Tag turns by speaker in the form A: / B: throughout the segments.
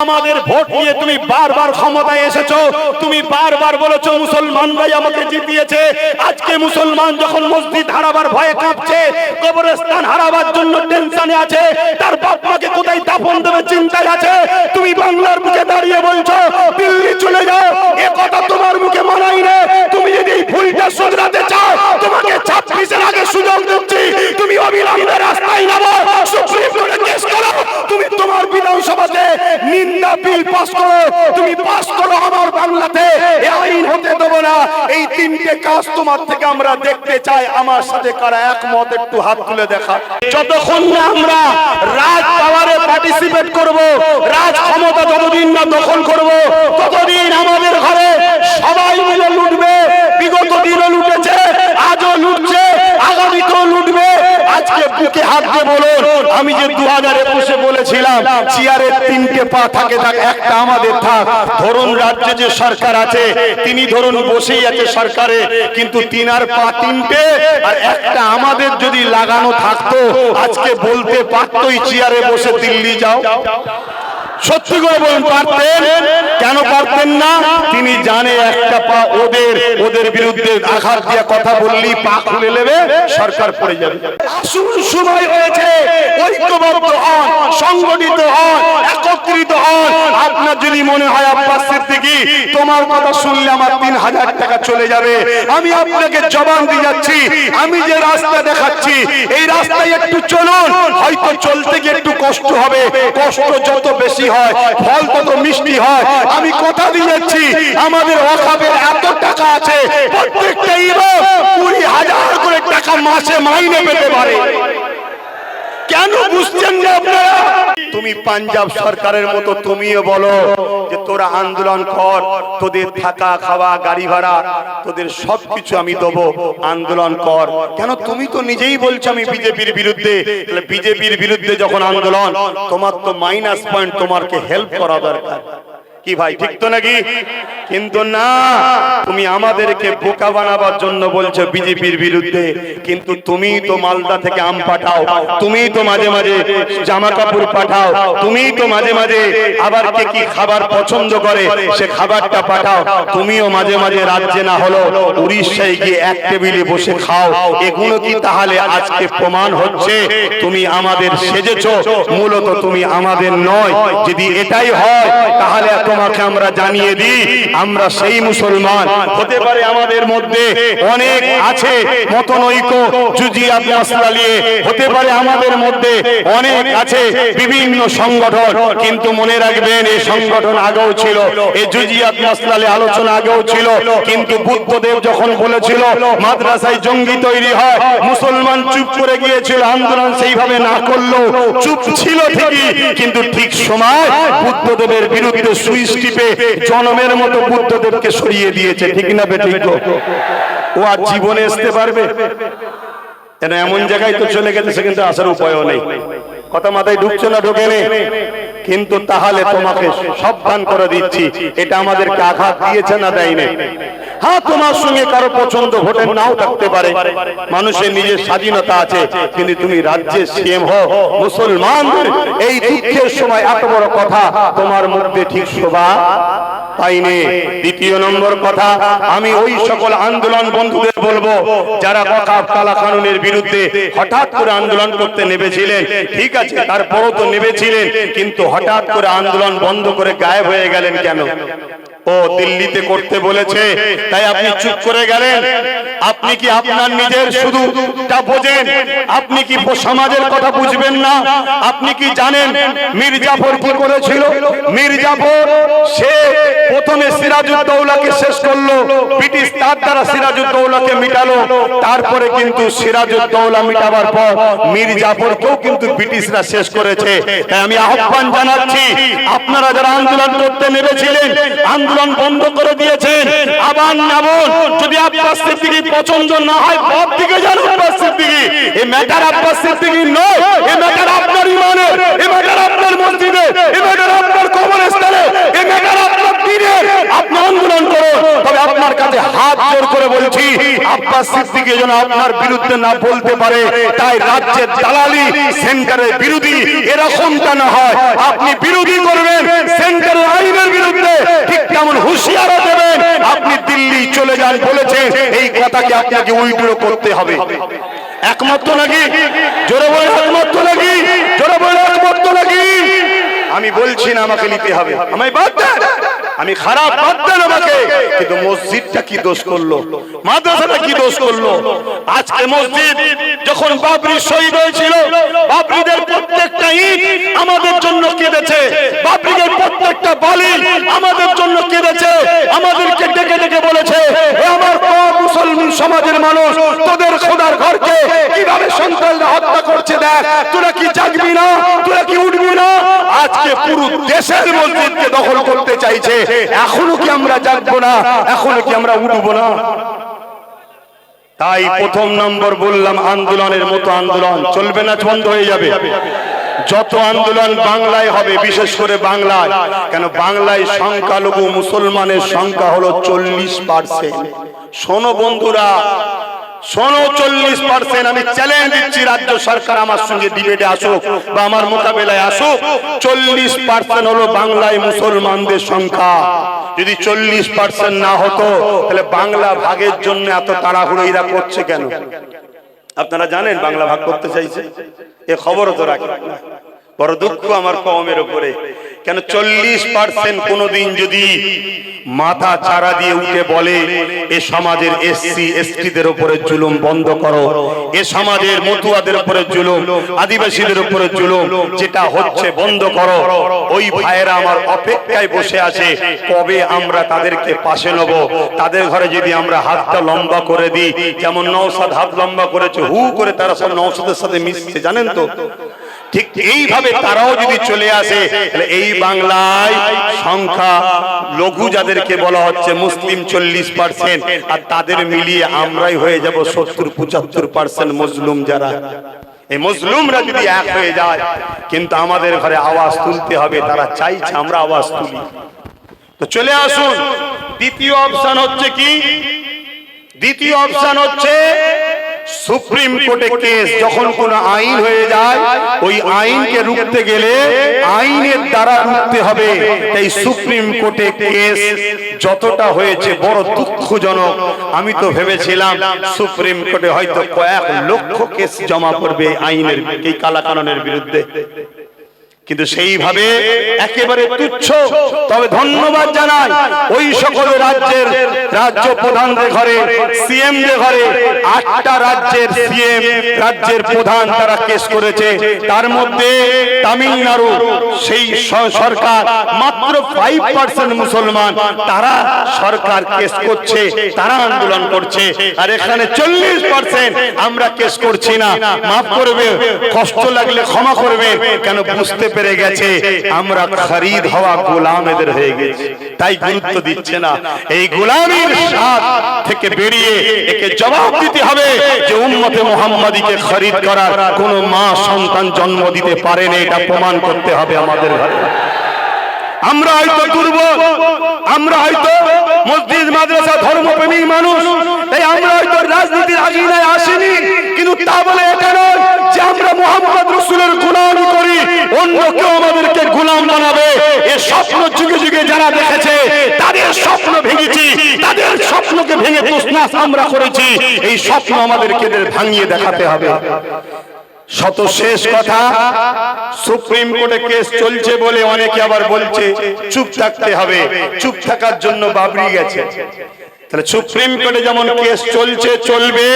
A: আমাদের ভোট নিয়ে তুমি বারবার ক্ষমতায় এসেছো, তুমি বারবার বলেছো মুসলমানরাই আমাকে জিতিয়েছে। আজকে মুসলমান যখন মসজিদ হারাবার ভয়ে কাঁপছে, কবরস্থান হারাবার জন্য টেনশনে আছে, তার বাপ মাকে কোথায় দাফন দেবে চিন্তায় আছে, তুমি বাংলার বুকে দাঁড়িয়ে বলছো দিল্লি চলে যাও। এ কথা তোমার মুখে মানাই না। তুমি যদি এই ভুলটা শুধরাতে চাও, তোমাকে 26-এর আগে সুযোগ দিচ্ছি, তুমি অবিলম্বে রাস্তায় নামো, সুপ্রিম কোর্টে কেস করো, তুমি তোমার বিধানসভাতে নিন্দা বিল পাস করো, তুমি পাস করো। আমার বাংলাতে এই আইন হতে দেব না। এই তিনটে কাজ তোমার থেকে আমরা দেখতে চাই। আমার সাথে কারা একমত একটু হাত তুলে দেখা। যতক্ষণ না আমরা রাজ পাওয়ারে পার্টিসিপেট করব, রাজ ক্ষমতা যতদিন না দখল করব, ততদিন আমাদের ঘরে সবাই মিলে লুটবে। বিগত দিনও লুটেছে, আজও লুটছে, আগামীতেও লুটবে। আজকে বুকে হাত দিয়ে বলুন, আমি যে 2021-এ বলেছিলাম চেয়ারের তিনটে পা থাকে, একটা আমাদের থাক। ধরুন রাজ্যে যে সরকার আছে, তিনি ধরুন বসেই আছে সরকারে, কিন্তু তিনার পা তিনটে আর একটা আমাদের যদি লাগানো থাকতো, আজকে বলতে পারতোই চেয়ারে বসে দিল্লি যাও। সত্যি করে বলুন, পারতেন? কেন পারতেন না? তিনি জানে একটা পা ওদের বিরুদ্ধে আঘাত দিয়ে কথা বললেই পা খুলে নেবে, সরকার পড়ে যাবে। আসুন, সময় হয়েছে, ঐক্যবদ্ধ হন, সংগঠিত হন, একত্রিত হন। আপনার যদি মনে হয় আব্বাস সিদ্দিকী তোমার কথা শুনলে আমার 3000 টাকা চলে যাবে, আমি আপনাকে জবান দিয়ে যাচ্ছি, আমি যে রাস্তা দেখাচ্ছি এই রাস্তায় একটু চলুন। হয়তো চলতে গিয়ে একটু কষ্ট হবে, কষ্ট যত বেশি হয় ফল তত মিষ্টি হয়। আমি কথা দিয়েছি, আমাদের ওয়াকফের এত টাকা আছে, প্রত্যেকটা ইমাম 20,000 করে টাকা মাসে মাইনে পেতে পারে। কেন বুঝছেন না আপনারা? তুমি পাঞ্জাব সরকারের মতো তুমিও বলো যে তোরা আন্দোলন কর, তোদের থাকা খাওয়া গাড়ি ভাড়া তোদের সবকিছু আমি দেবো, আন্দোলন কর। কেন? তুমি তো নিজেই বলছো আমি বিজেপির বিরুদ্ধে। বিজেপির বিরুদ্ধে যখন আন্দোলন, তোমার তো মাইনাস পয়েন্ট, তোমাকে হেল্প করা দরকার। কি ভাই, ঠিক তো নাকি? কিন্তু না, তুমি আমাদেরকে বোকা বানাবার জন্য বলছো বিজেপির বিরুদ্ধে, কিন্তু তুমি তো মালদা থেকে আম পাঠাও, তুমি তো মাঝে মাঝে জামা কাপড় পাঠাও, তুমি তো মাঝে মাঝে আবার কে কি খাবার পছন্দ করে সে খাবারটা পাঠাও, তুমিও মাঝে মাঝে রাজ্যে না হলো উড়িষ্যায় গিয়ে এক টেবিলে বসে খাও। এগুলো কি তাহলে আজকে প্রমাণ হচ্ছে তুমি আমাদের সেজেছো? মূলত তুমি আমাদের নয়। যদি এটাই হয় তাহলে তোমাকে আমরা জানিয়ে দিই, আমরা সেই মুসলমান। হতে পারে আমাদের মধ্যে অনেক আছে মতনৈক্য, জুজিয়াত মাসলা নিয়ে, হতে পারে আমাদের মধ্যে অনেক আছে বিভিন্ন সংগঠন, কিন্তু মনে রাখবেন এই সংগঠন আগেও ছিল, এই জুজিয়াত মাসলা নিয়ে আলোচনা আগেও ছিল। কিন্তু বুদ্ধদেব যখন বলেছিল মাদ্রাসায় জঙ্গি তৈরি হয়, মুসলমান চুপ করে গিয়েছিল, আন্দোলন সেইভাবে না করলেও চুপ ছিল ঠিকই, কিন্তু ঠিক সময় বুদ্ধদেবের বিরুদ্ধে সুইচ টিপে জনমের মতো বুদ্ধদেবকে সরিয়ে দিয়েছে। ঠিক না বেঠিক? ও আর জীবনে আসতে পারবে? এমন জায়গায় তো চলে গেছে, সেখানে আসার উপায়ও নেই। কথা মাথায় ঢুকছে না? ঢোকে নেই। কিন্তু তাহলে তোমাকে সাবধান করে দিচ্ছি, এটা আমাদেরকে আঘাত দিয়েছে না দেয়নি? হ্যাঁ, তোমার সঙ্গে কারো পছন্দ ভোটের নাও থাকতে পারে, মানুষের নিজের স্বাধীনতা আছে, কিন্তু তুমি রাজ্যের সিএম হও, মুসলমান এই দুঃখের সময় এত বড় কথা তোমার মধ্যে ঠিক শোভা পাইনি। দ্বিতীয় নম্বর কথা, আমি ওই সকল আন্দোলন বন্ধুদের বলবো যারা ওয়াকফ কালা কানুনের বিরুদ্ধে হঠাৎ করে আন্দোলন করতে নেমেছিলেন, ঠিক আছে তারপরও তো নেমেছিলেন, কিন্তু হঠাৎ করে আন্দোলন বন্ধ করে গায়েব হয়ে গেলেন কেন? ও দিল্লিতে করতে বলেছে তাই আপনি চুপ করে গেলেন? আপনি কি আপনার নিজের শুধুটা বোঝেন? আপনি কি সমাজের কথা বুঝবেন না? আপনি কি জানেন মীর জাফর কি করেছিল? মীর জাফর সে প্রথমে সিরাজউদ্দৌলাকে শেষ করলো, ব্রিটিশ তার দ্বারা সিরাজউদ্দৌলাকে মিটালো, তারপরে কিন্তু সিরাজউদ্দৌলা মিটাবার পর মীর জাফরকেও কিন্তু ব্রিটিশরা শেষ করেছে। তাই আমি আহ্বান জানাচ্ছি, আপনারা যারা আন্দোলন করতে নেমেছিলেন, আন্দোলন বন্ধ করে দিয়েছেন, আবার নামুন। যদি আব্বাস সিদ্দিকী পছন্দ না হয় বাদ দিকে যান। আব্বাস সিদ্দিকী এই ম্যাটার আব্বাস সিদ্দিকী নয়, এই ম্যাটার আপনার ইমানের, এই ম্যাটার আপনার মসজিদের, এই ম্যাটার আপনার কবরস্থানে, এই ম্যাটার আপনার দিনের। আপনি আন্দোলন করুন, তবে আপনার কাছে হাত জোর করে বলছি আব্বাস সিদ্দিকী যেন আপনার বিরুদ্ধে না বলতে পারে, তাই রাজ্যের দালালি সেন্টারের বিরোধী এরকমটা না হয়। আপনি বিরোধী করবেন, সেন্টার চলে যান বলেছে, এই কথাকে আপনাকে উইথড্র করতে হবে। একমত নাকি? জোরে বলে একমত নাকি? জোরে বলে একমত নাকি? আমি বলছি না আমাকে নিতে হবে, আমায় বাদ দেন, আমি খারাপ বাদ দেন আমাকে, কিন্তু মসজিদটা কি দোষ করলো, মাদ্রাসাটা কি দোষ করলো? আজকে মসজিদ যখন বাবরি শহীদ হয়েছিল, বাবরিদের প্রত্যেকটা ইট আমাদের জন্য কেঁদেছে, বাবরিদের প্রত্যেকটা বালি আমাদের জন্য কেঁদেছে, আমাদেরকে ডেকে ডেকে বলেছে, হে আমার মুসলমান সমাজের মানুষ, তোদের খোদার ঘরকে কিভাবে সন্তানরা হত্যা করছে দেখ, তোরা কি জাগবি না, তোরা কি উঠবি না? আজকে পুরো দেশের মসজিদকে দখল করতে চাইছে, এখনো কি আমরা জাগবো না? এখনো কি আমরা উঠবো না? তাই প্রথম নম্বর বললাম, আন্দোলনের মতো আন্দোলন চলবে না, বন্ধ হয়ে যাবে। যত আন্দোলন বাংলায় হবে, বিশেষ করে বাংলায়, কেন বাংলায় সংখ্যালঘু মুসলমানের সংখ্যা হলো 40%। শোনো বন্ধুরা, শোনো, 40%। আমি চ্যালেঞ্জ দিচ্ছি, রাজ্য সরকার আমার সঙ্গে ডিবেটে আসুক বা আমার মোকাবেলায় আসুক, 40% হলো বাংলায় মুসলমানদের সংখ্যা। যদি 40% না হতো, তাহলে বাংলা ভাগের জন্য এত তাড়াহুড়ো এরা করছে কেন? আপনারা জানেন বাংলা ভাগ করতে চাইছে, এ খবরও তো রাখেন না। বড় দুঃখ আমার কওমের উপরে, কেন 40% কোনদিন যদি মাথা চারা দিয়ে উঠে বলে এ সমাজের এসসি এসটিদের উপরে জুলুম বন্ধ করো, এ সমাজের মতুয়াদের উপরে জুলুম, আদিবাসীদের উপরে জুলুম যেটা হচ্ছে বন্ধ করো, ওই ভাইয়েরা আমার অপেক্ষায় বসে আছে কবে আমরা তাদেরকে পাশে নেব। তাদের ঘরে যদি আমরা হাতটা লম্বা করে দিই, যেমন নওশাদ হাত লম্বা করেছে, হু করে তারা সব নওশাদের সাথে মিশছে, জানেন তো? ঠিক এইভাবে তারাও যদি চলে আসে, তাহলে এই বাংলায় সংখ্যা লঘু যাদেরকে বলা হচ্ছে মুসলিম 40%, আর তাদের মিলিয়ে আমরাই হয়ে যাব 70-75% মজলুম। যারা এই মজলুমরা যদি এক হয়ে যায়, কিন্তু আমাদের ঘরে আওয়াজ তুলতে হবে, তারা চাইছে আমরা আওয়াজ তুলি। তো চলে আসুন, দ্বিতীয় অপশন হচ্ছে কি? দ্বিতীয় অপশন হচ্ছে সুপ্রিম কোর্টে কেস। যখন কোন আইন হয়ে যায়, ওই আইনকে রুখতে গেলে আইনের দ্বারা রুখতে হবে। তাই সুপ্রিম কোর্টে কেস যতটা হয়েছে বড় দুঃখজনক। আমি তো ভেবেছিলাম সুপ্রিম কোর্টে হয়তো কয়েক লক্ষ কেস জমা পড়বে আইনের, এই কালাকানুনের বিরুদ্ধে, কিন্তু সেইভাবে একেবারে তুচ্ছ। তবে ধন্যবাদ জানাই ওই সকল রাজ্যের রাজ্য প্রধানদের ঘরে, সিএম দের ঘরে, 8টা রাজ্যের সিএম, রাজ্যের প্রধান তারা কেস করেছে। তার মধ্যে তামিলনাড়ু সেই সরকার মাত্র 5% মুসলমান, তারা সরকার কেস করছে, তারা আন্দোলন করছে। আর এখানে 40% আমরা কেস করছি না। মাফ করবে, কষ্ট লাগলে ক্ষমা করবে, কেন বুঝতে পেরে গেছে আমরা খরিদ হওয়া গোলাম এদের হয়ে গেছে, তাই গুরুত্ব দিচ্ছে না। এই গোলামীর স্বাদ থেকে বেরিয়ে একে জবাব দিতে হবে যে উম্মতে মুহাম্মাদীকে খরিদ করার কোন মা সন্তান জন্ম দিতে পারে না, এটা প্রমাণ করতে হবে আমাদের ঘরে। আমরা হয়তো দুর্বল, আমরা হয়তো মসজিদ মাদ্রাসা ধর্মপ্রেমী মানুষ, তাই আমরা হয়তো রাজনীতির আগিনায় আসিনি, কিন্তু তা বলে এটা নয় যে আমরা মুহাম্মদ রাসূলের গোলামি করি, অন্য কেউ আমাদেরকে গোলাম বানাবে। এই স্বপ্ন যুগে যুগে যারা দেখেছে, তাদের স্বপ্ন ভেঙেছি, তাদের স্বপ্নকে ভেঙে তছনছ আমরা করেছি। এই স্বপ্ন আমাদেরকে ভাঙিয়ে দেখাতে হবে। শত শেষ কথা, সুপ্রিম কোর্টে কেস চলছে বলে অনেকে আবার বলছে চুপ থাকতে হবে। চুপ থাকার জন্য বাবরি গেছে। তাহলে সুপ্রিম কোর্টে যেমন কেস চলছে চলবে,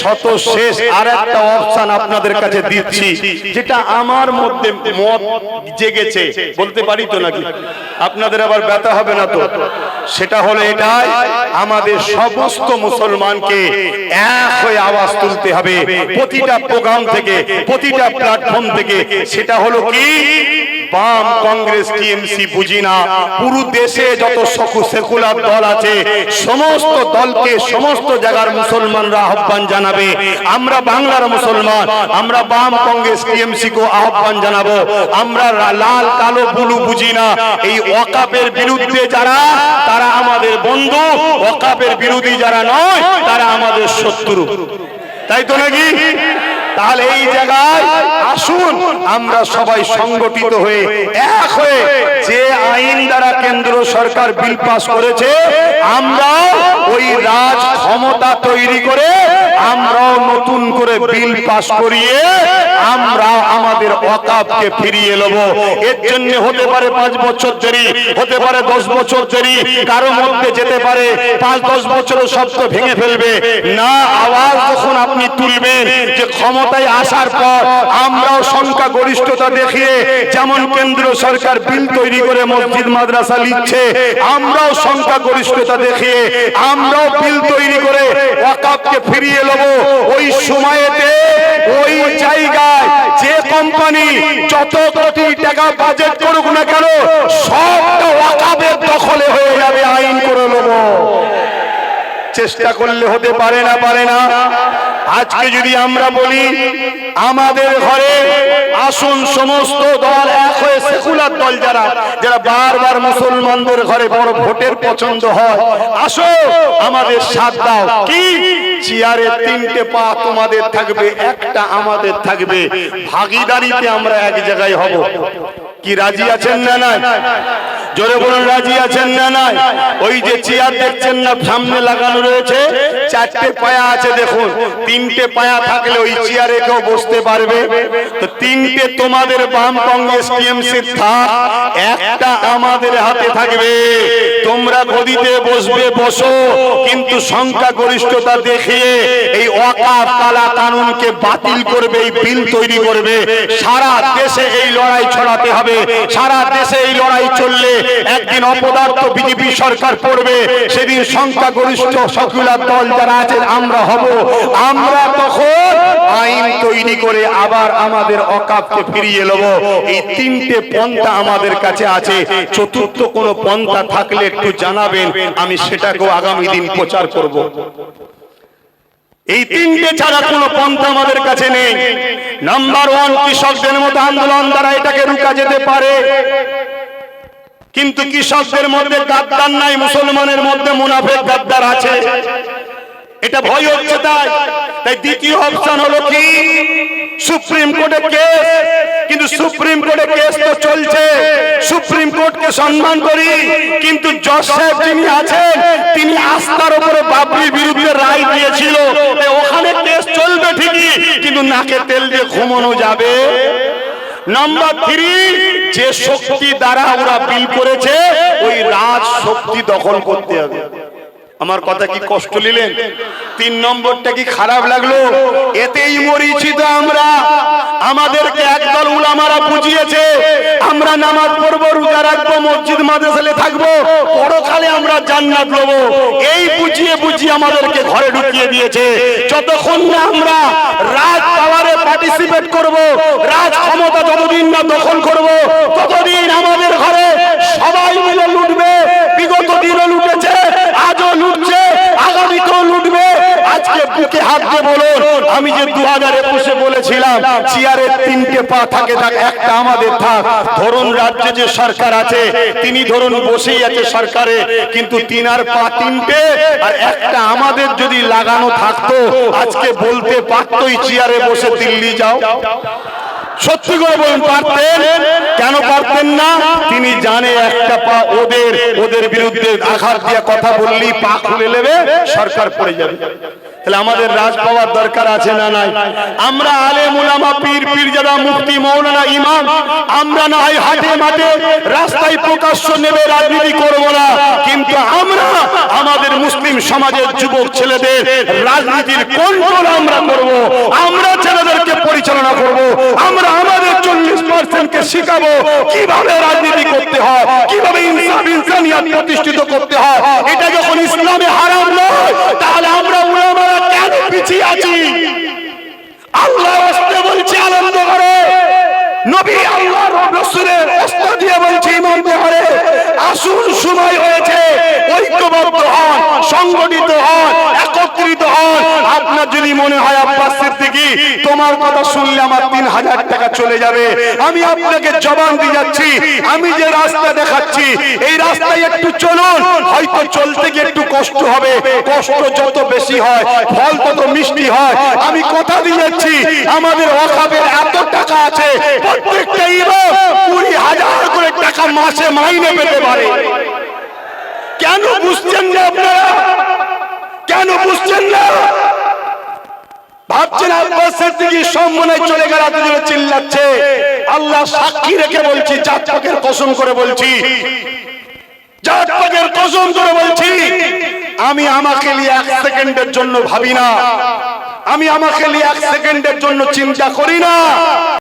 A: শত শেষ আর একটা অপশন আপনাদের কাছে দিচ্ছি, যেটা আমার মধ্যে মত জেগেছে, বলতে পারি তো নাকি? আপনাদের আবার ব্যথা হবে না তো? সেটা হলো এটাই, আমাদের সমস্ত মুসলমানকে এক হয়ে আওয়াজ তুলতে হবে প্রতিটা প্রোগ্রাম থেকে, প্রতিটা প্ল্যাটফর্ম থেকে। সেটা হলো কি, বাম, কংগ্রেস, টিএমসি বুঝি না, পুরো দেশে যত সেকুলার দল আছে সমস্ত দলকে সমস্ত জায়গার মুসলমানরা আহ্বান জানাবে। আমরা বাংলার মুসলমান, আমরা বাম, কংগ্রেস, টিএমসি কো আহ্বান জানাবো। আমরা লাল কালো বুলু বুঝি না। এই ওয়াকাফের বিরুদ্ধে যারা, তারা আমাদের বন্ধু, ওয়াকাফের বিরোধী যারা নয়, তারা আমাদের শত্রু, তাই তো নাকি? তাহলে এই জায়গায় আসুন আমরা সবাই সংগঠিত হয়ে এক হয়ে যে আইন দ্বারা কেন্দ্র সরকার বিল পাস করেছে, আমরা ওই রাজ ক্ষমতা তৈরি করে আমরাও নতুন করে বিল পাস করিয়ে আমরা আমাদের ওয়াকাফকে ফিরিয়ে নেব। এর জন্য হতে পারে 5 বছর দেরি, হতে পারে 10 বছর দেরি, কারো মধ্যে যেতে পারে 5-10 বছরও সব তো ভেঙে ফেলবে না। আওয়াজ যখন আপনি তুলবেন যে ক্ষমতায় আসার পর আমরাও সংখ্যা গরিষ্ঠতা দেখিয়ে যেমন কেন্দ্র সরকার বিল তৈরি করে মসজিদ মাদ্রাসা লিখছে, আমরাও সংখ্যা গরিষ্ঠতা দেখিয়ে আমরাও বিল তৈরি করে ওয়াকাফকে ফিরিয়ে নেব। ওই সময়েতে ওই জায়গায় যে কোম্পানি যত কোটি টাকা বাজেট করুক না কেন সবটা ওয়াকাফের দখলে হয়ে যাবে, আইন করে নেব। চেষ্টা করলে হতে পারে না, পারে না। আজকে যদি আমরা বলি আমাদের ঘরে আসুন সমস্ত দল এক হয়ে, সেকুলার দল যারা যারা বারবার মুসলমানদের ঘরে বড় ভোটের পছন্দ হয়, আসো আমাদের সাথ দাও। কি চেয়ারে 3টে পা তোমাদের থাকবে, একটা আমাদের থাকবে, ভাগীদারিতে আমরা এক জায়গায় হব। কি রাজি আছেন না নাই? জোরে বলুন রাজি আছেন না নাই? ওই যে চেয়ার দেখছেন না সামনে লাগানো রয়েছে, 4টে পায়া আছে দেখুন, 3টে পায়া থাকলে ওই চেয়ারে কেউ বসতে পারবে? তো 3টে তোমাদের বাম কংগ্রেস টিএমসি থাক, একটা আমাদের হাতে থাকবে। তোমরা গদিতে বসবে, বসো, কিন্তু সংখ্যা গরিষ্ঠতা দেখিয়ে এই ওয়াকাফ কালা কানুনকে বাতিল করবে, এই বিল তৈরি করবে। সারা দেশে এই লড়াই ছড়াতে হবে। সারা দেশে এই লড়াই চললে একদিন অপদার্থ বিজেপি সরকার পড়বে, সেদিন সংখ্যা গরিষ্ঠ সেকুলার দল যারা আছেন আমরা হব। আমরা তখন আইন তৈরি করে আবার আমাদের ওয়াকাফকে ফিরিয়ে নেব। এই 3টে পন্থা আমাদের কাছে আছে। চতুর্থ কোন পন্থা থাকলে একটু জানাবেন, আমি সেটাকেও আগামী দিন প্রচার করব। এই 3টে ছাড়া কোনো পন্থা আমাদের কাছে নেই। নাম্বার 1, কৃষকদের মতো আন্দোলন দ্বারা এটাকে রুখা যেতে পারে, কিন্তু কৃষকদের মধ্যে গাদ্দার নাই, মুসলমানের মধ্যে মুনাফিক গাদ্দার আছে, এটা ভয় হচ্ছে। তাই দ্বিতীয় অপশন হলো কি, সুপ্রিম কোর্টে কেস। কিন্তু সুপ্রিম কোর্টে কেস তো চলছে, সুপ্রিম কোর্টকে সম্মান করি, কিন্তু জজ সাহেব যিনি আছেন তিনি আস্থার উপরে বাবরির বিরুদ্ধে রায় দিয়েছিল, ওখানে কেস চলবে ঠিকই, কিন্তু নাকে তেল দিয়ে ঘুমানো যাবে। নাম্বার 3, যে শক্তি দ্বারা ওরা বিল করেছে ওই রাজ শক্তি দখল করতে হবে। আমার কথা কি কষ্ট নিলেন? 3 নম্বরটা কি খারাপ লাগলো? এতেই মরিছি তো আমরা। আমাদেরকে একদল উলামারা বুঝিয়েছে আমরা নামাজ পড়বো, রোজা রাখবো, মসজিদ মাদ্রাসায় থাকবো, পরকালে আমরা জান্নাত পাবো। এই বুঝিয়ে বুঝিয়ে আমাদেরকে ঘরে ঢুকিয়ে দিয়েছে। যতক্ষণ না আমরা রাজ পাওয়ারে পার্টিসিপেট করব, রাজ ক্ষমতা যতদিন না দখল করব, ততদিন আমাদের ঘরে সবাই মিলে লুটবে। বিগত দিনও লুটেছে, আজও লুটছে, আগামীতেও লুটবে। আজকে বুকে হাত দিয়ে বলুন, আমি যে 2021-এ বলেছিলাম চেয়ারে 3টে পা থাকে, একটা আমাদের থাক। ধরুন রাজ্যে যে সরকার আছে তিনি ধরুন বসেই আছে সরকারে, কিন্তু তিনার পা 3টে আর একটা আমাদের যদি লাগানো থাকতো, আজকে বলতে পারতোই চেয়ারে বসে দিল্লি যাও। সত্যি করে বলুন, পারতেন? কেন পারতেন না? তিনি জানে একটা পা ওদের বিরুদ্ধে আঘাত দিয়ে কথা বললেই পা খুলে নেবে, সরকার পড়ে যাবে। তাহলে আমাদের রাজ পাওয়ার দরকার আছে না নাই? আমরা আলেম উলামা, পীর পীরজাদা, মুফতি, মাওলানা, ইমাম, আমরা না হয় হাটে মাঠে রাস্তায় প্রকাশ্য নেবে রাজনীতি করব না, কিন্তু আমরা আমাদের মুসলিম সমাজের যুবক ছেলেদের রাজনীতির কন্ট্রোল আমরা করব। আমরা ছেলেদেরকে পরিচালনা করব। আমরা আমাদের 40%কে শিখাবো কিভাবে রাজনীতি করতে হয়, কিভাবে ইনসাফ ইনসানিয়াত প্রতিষ্ঠিত করতে হয়। এটা যখন ইসলামে হারাম নয়, তাহলে আমরা উলামারা কেন পিছিয়ে আছি? আল্লাহ রাস্তে বলছে আনন্দ করে, নবী আল্লাহর রাসূলের রাস্তা দিয়ে বলছে ইমাম করে, আসুন সময় হয়েছে, ঐক্যবদ্ধ হন, সংগঠিত হন, একত্রিত হন। আপনার যদি মনে হয় আব্বাস সিদ্দিক সিদ্দিকী, তোমার কথা শুনলে আমার 3000 টাকা চলে যাবে। আমি আপনাকে জবান দিয়ে যাচ্ছি, আমি যে রাস্তা দেখাচ্ছি এই রাস্তায় একটু চলুন, হয়তো চলতে গিয়ে একটু কষ্ট হবে, কষ্ট যত বেশি হয় ফল তত মিষ্টি হয়। আমি কথা দিয়ে যাচ্ছি, আমাদের ওয়াকাফের এত টাকা আছে, প্রত্যেকটা ইমাম 20,000 করে টাকা মাসে মাইনে পেতে পারে। কেন বুঝছেন না আপনারা? কেন বুঝছেন না? ভাবছেন আব্বাস সিদ্দিকী সম্মানে চলে গেল, এতজন চিল্লাচ্ছে। আল্লাহ সাক্ষী রেখে বলছি, জাত পাকের কসম করে বলছি, জাত পাকের কসম করে বলছি, আমি আমাকে নিয়ে 1 সেকেন্ডের জন্য ভাবি না, আমি আমাকে নিয়ে 1 সেকেন্ডের জন্য চিন্তা করি না।